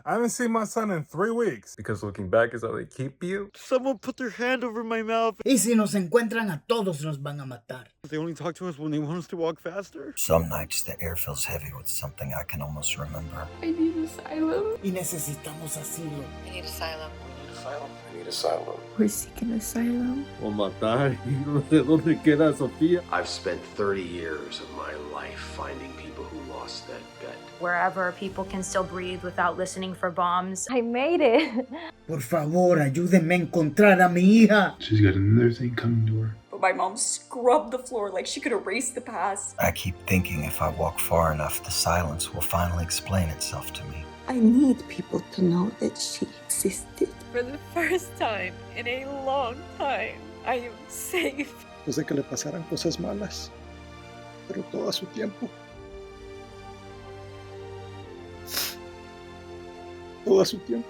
I haven't seen my son in 3 weeks. Because looking back is how they keep you? Someone put their hand over my mouth. Y si nos encuentran a todos nos van a matar. They only talk to us when they want us to walk faster. Some nights the air feels heavy with something I can almost remember. I need asylum. Y necesitamos asilo. I need asylum. I need asylum. We're seeking asylum. O matar y no sé dónde queda Sofía. I've spent 30 years of my life finding people who lost that bet. Wherever people can still breathe without listening for bombs. I made it. Por favor, ayúdenme a encontrar a mi hija. She's got another thing coming to her. But my mom scrubbed the floor like she could erase the past. I keep thinking if I walk far enough, the silence will finally explain itself to me. I need people to know that she existed. For the first time in a long time, I am safe. Después de que le pasaran cosas malas, pero todo a su tiempo. Todo a su tiempo.